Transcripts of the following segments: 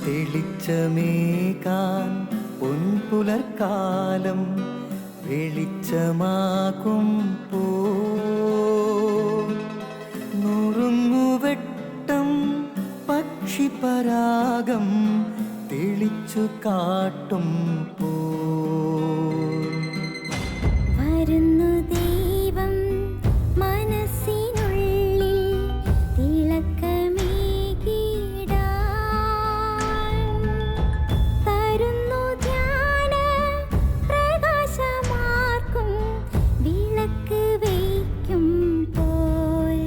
തെളിച്ചമേകാൻ പൊൻപുലർക്കാലം വെളിച്ചമാകും നുറുങ്ങുവെട്ടം പക്ഷിപരാഗം തെളിച്ചു കാട്ടും വരുന്നു ദൈവം മനസ്സിനുള്ളിൽ തിളക്കമേകിടാൻ, തരുന്നു ധ്യാന പ്രകാശമാർക്കും വിളക്ക് വയ്ക്കുമ്പോൾ.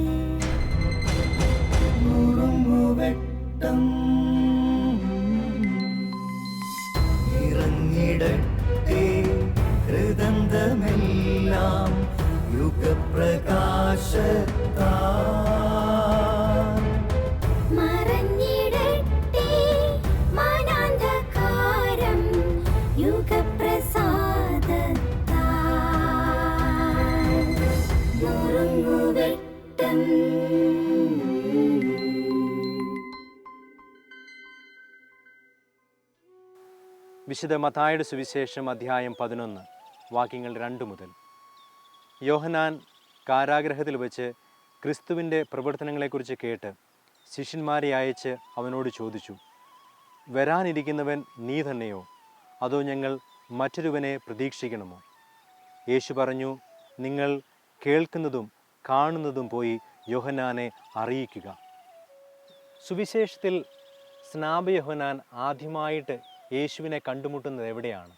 നുറുങ്ങുവെട്ടം ഇറങ്ങിടട്ടെ ഹൃദന്തമെല്ലാം യുഗപ്രകാശത്താൽ, മറഞ്ഞിടട്ടെ മനാന്ധകാരം യുഗപ്രസാദത്താൽ. നുറുങ്ങുവെട്ടം. വിശുദ്ധ മത്തായിയുടെ സുവിശേഷം അധ്യായം 11 വാക്യങ്ങൾ 2 മുതൽ. യോഹന്നാൻ കാരാഗൃഹത്തിൽ വെച്ച് ക്രിസ്തുവിൻ്റെ പ്രവർത്തനങ്ങളെക്കുറിച്ച് കേട്ട് ശിഷ്യന്മാരെ അയച്ച് അവനോട് ചോദിച്ചു, വരാനിരിക്കുന്നവൻ നീ തന്നെയോ, അതോ ഞങ്ങൾ മറ്റൊരുവനെ പ്രതീക്ഷിക്കണമോ? യേശു പറഞ്ഞു, നിങ്ങൾ കേൾക്കുന്നതും കാണുന്നതും പോയി യോഹന്നാനെ അറിയിക്കുക. സുവിശേഷത്തിൽ സ്നാപക യോഹന്നാൻ ആദ്യമായിട്ട് യേശുവിനെ കണ്ടുമുട്ടുന്നത് എവിടെയാണ്?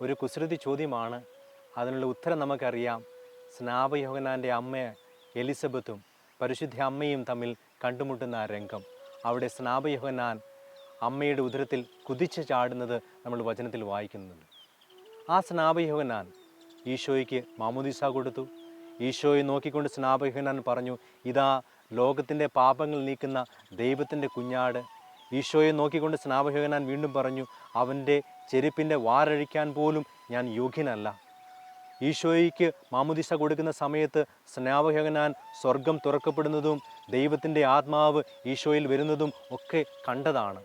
ഒരു കുസൃതി ചോദ്യമാണ്. അതിനുള്ള ഉത്തരം നമുക്കറിയാം. സ്നാപക യോഹന്നാൻ്റെ അമ്മ എലിസബത്തും പരിശുദ്ധ അമ്മയും തമ്മിൽ കണ്ടുമുട്ടുന്ന ആ രംഗം. അവിടെ സ്നാപക യോഹന്നാൻ അമ്മയുടെ ഉദരത്തിൽ കുതിച്ചു ചാടുന്നത് നമ്മൾ വചനത്തിൽ വായിക്കുന്നുണ്ട്. ആ സ്നാപക യോഹന്നാൻ ഈശോയ്ക്ക് മാമോദീസ കൊടുത്തു. ഈശോയെ നോക്കിക്കൊണ്ട് സ്നാപക യോഹന്നാൻ പറഞ്ഞു, ഇതാ ലോകത്തിൻ്റെ പാപങ്ങൾ നീക്കുന്ന ദൈവത്തിൻ്റെ കുഞ്ഞാട്. ഈശോയെ നോക്കിക്കൊണ്ട് സ്നാപക യോഹന്നാൻ വീണ്ടും പറഞ്ഞു, അവൻ്റെ ചെരുപ്പിൻ്റെ വാരഴിക്കാൻ പോലും ഞാൻ യോഗ്യനല്ല. ഈശോയ്ക്ക് മാമോദീസ കൊടുക്കുന്ന സമയത്ത് സ്നാപക യോഹന്നാൻ സ്വർഗം തുറക്കപ്പെടുന്നതും ദൈവത്തിൻ്റെ ആത്മാവ് ഈശോയിൽ വരുന്നതും ഒക്കെ കണ്ടതാണ്.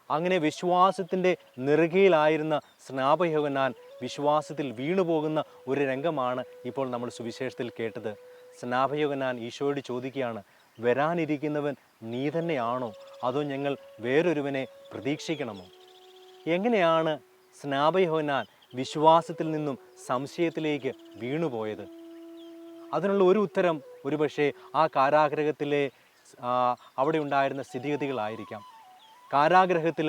അങ്ങനെ വിശ്വാസത്തിൻ്റെ നെറുകയിലായിരുന്ന സ്നാപക യോഹന്നാൻ വിശ്വാസത്തിൽ വീണുപോകുന്ന ഒരു രംഗമാണ് ഇപ്പോൾ നമ്മൾ സുവിശേഷത്തിൽ കേട്ടത്. സ്നാപക യോഹന്നാൻ ഈശോയോട് ചോദിക്കുകയാണ്, വരാനിരിക്കുന്നവൻ നീ തന്നെയാണോ, അതോ ഞങ്ങൾ വേറൊരുവനെ പ്രതീക്ഷിക്കണമോ? എങ്ങനെയാണ് സ്നാപക യോഹന്നാൻ വിശ്വാസത്തിൽ നിന്നും സംശയത്തിലേക്ക് വീണുപോയത്? അതിനുള്ള ഒരു ഉത്തരം ഒരുപക്ഷെ ആ കാരാഗ്രഹത്തിലെ അവിടെ ഉണ്ടായിരുന്ന സ്ഥിതിഗതികളായിരിക്കാം. കാരാഗ്രഹത്തിൽ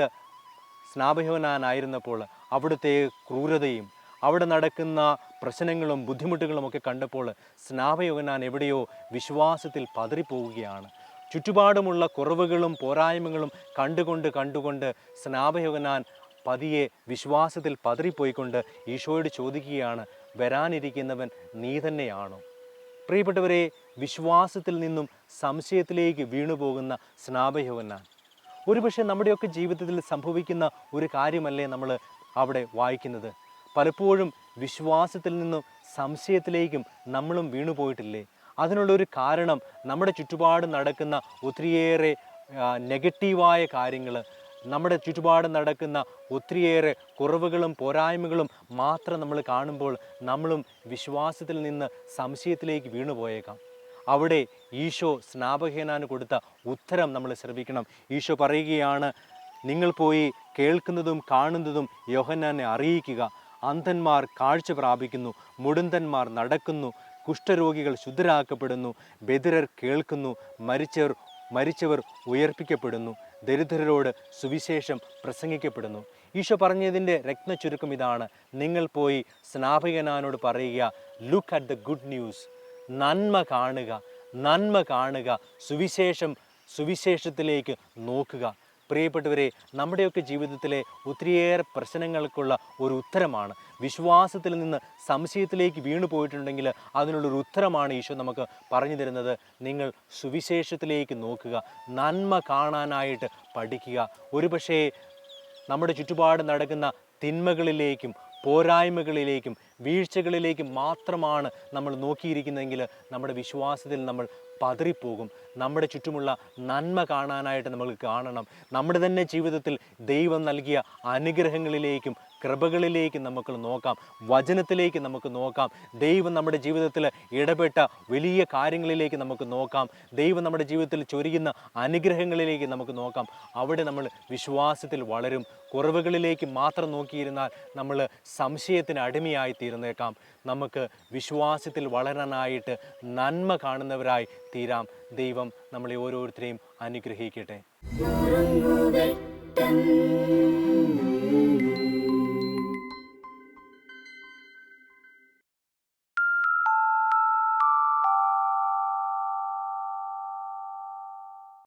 സ്നാപക യോഹന്നാൻ ആയിരുന്നപ്പോൾ അവിടുത്തെ ക്രൂരതയും അവിടെ നടക്കുന്ന പ്രശ്നങ്ങളും ബുദ്ധിമുട്ടുകളും ഒക്കെ കണ്ടപ്പോൾ സ്നാപക യോഹന്നാൻ എവിടെയോ വിശ്വാസത്തിൽ പതറിപ്പോവുകയാണ്. ചുറ്റുപാടുമുള്ള കുറവുകളും പോരായ്മകളും കണ്ടുകൊണ്ട് സ്നാപക യോഹന്നാൻ പതിയെ വിശ്വാസത്തിൽ പതറിപ്പോയിക്കൊണ്ട് ഈശോയോട് ചോദിക്കുകയാണ്, വരാനിരിക്കുന്നവൻ നീ തന്നെയാണോ? പ്രിയപ്പെട്ടവരെ, വിശ്വാസത്തിൽ നിന്നും സംശയത്തിലേക്ക് വീണുപോകുന്ന സ്നാപക യോഹന്നാൻ ഒരുപക്ഷെ നമ്മുടെയൊക്കെ ജീവിതത്തിൽ സംഭവിക്കുന്ന ഒരു കാര്യമല്ലേ നമ്മൾ അവിടെ വായിക്കുന്നത്? പലപ്പോഴും വിശ്വാസത്തിൽ നിന്നും സംശയത്തിലേക്കും നമ്മളും വീണുപോയിട്ടില്ലേ? അതിനുള്ളൊരു കാരണം നമ്മുടെ ചുറ്റുപാട് നടക്കുന്ന ഒത്തിരിയേറെ നെഗറ്റീവായ കാര്യങ്ങൾ, നമ്മുടെ ചുറ്റുപാട് നടക്കുന്ന ഒത്തിരിയേറെ കുറവുകളും പോരായ്മകളും മാത്രം നമ്മൾ കാണുമ്പോൾ നമ്മളും വിശ്വാസത്തിൽ നിന്ന് സംശയത്തിലേക്ക് വീണുപോയേക്കാം. അവിടെ ഈശോ സ്നാപക യോഹന്നാന് കൊടുത്ത ഉത്തരം നമ്മൾ ശ്രവിക്കണം. ഈശോ പറയുകയാണ്, നിങ്ങൾ പോയി കേൾക്കുന്നതും കാണുന്നതും യോഹന്നാനെ അറിയിക്കുക. അന്ധന്മാർ കാഴ്ച പ്രാപിക്കുന്നു, മുടന്തന്മാർ നടക്കുന്നു, കുഷ്ഠരോഗികൾ ശുദ്ധരാക്കപ്പെടുന്നു, ബധിരർ കേൾക്കുന്നു, മരിച്ചവർ ഉയർപ്പിക്കപ്പെടുന്നു, ദരിദ്രരോട് സുവിശേഷം പ്രസംഗിക്കപ്പെടുന്നു. ഈശോ പറഞ്ഞതിൻ്റെ രത്ന ചുരുക്കം ഇതാണ്, നിങ്ങൾ പോയി സ്നാപക യോഹന്നാനോട് പറയുക, look at the good news, നന്മ കാണുക, സുവിശേഷത്തിലേക്ക് നോക്കുക. പ്രിയപ്പെട്ടവരെ, നമ്മുടെയൊക്കെ ജീവിതത്തിലെ ഒത്തിരിയേറെ പ്രശ്നങ്ങൾക്കുള്ള ഒരു ഉത്തരമാണ്. വിശ്വാസത്തിൽ നിന്ന് സംശയത്തിലേക്ക് വീണു പോയിട്ടുണ്ടെങ്കിൽ അതിനുള്ളൊരു ഉത്തരമാണ് ഈശോ നമുക്ക് പറഞ്ഞു തരുന്നത്. നിങ്ങൾ സുവിശേഷത്തിലേക്ക് നോക്കുക, നന്മ കാണാനായിട്ട് പഠിക്കുക. ഒരുപക്ഷേ നമ്മുടെ ചുറ്റുപാട് നടക്കുന്ന തിന്മകളിലേക്കും പോരായ്മകളിലേക്കും വീഴ്ചകളിലേക്കും മാത്രമാണ് നമ്മൾ നോക്കിയിരിക്കുന്നതെങ്കിൽ നമ്മുടെ വിശ്വാസത്തിൽ നമ്മൾ പതറിപ്പോകും. നമ്മുടെ ചുറ്റുമുള്ള നന്മ കാണാനായിട്ട് നമ്മൾ കാണണം. നമ്മുടെ തന്നെ ജീവിതത്തിൽ ദൈവം നൽകിയ അനുഗ്രഹങ്ങളിലേക്കും കൃപകളിലേക്കും നമുക്ക് നോക്കാം, വചനത്തിലേക്ക് നമുക്ക് നോക്കാം, ദൈവം നമ്മുടെ ജീവിതത്തിൽ ഇടപെട്ട വലിയ കാര്യങ്ങളിലേക്ക് നമുക്ക് നോക്കാം, ദൈവം നമ്മുടെ ജീവിതത്തിൽ ചൊരിയുന്ന അനുഗ്രഹങ്ങളിലേക്ക് നമുക്ക് നോക്കാം. അവിടെ നമ്മൾ വിശ്വാസത്തിൽ വളരും. കുറവുകളിലേക്ക് മാത്രം നോക്കിയിരുന്നാൽ നമ്മൾ സംശയത്തിന് അടിമയായി തീർന്നേക്കാം. നമുക്ക് വിശ്വാസത്തിൽ വളരാനായിട്ട് നന്മ കാണുന്നവരായി തീരാം. ദൈവം നമ്മളെ ഓരോരുത്തരെയും അനുഗ്രഹിക്കട്ടെ. നുറുങ്ങുവെട്ടം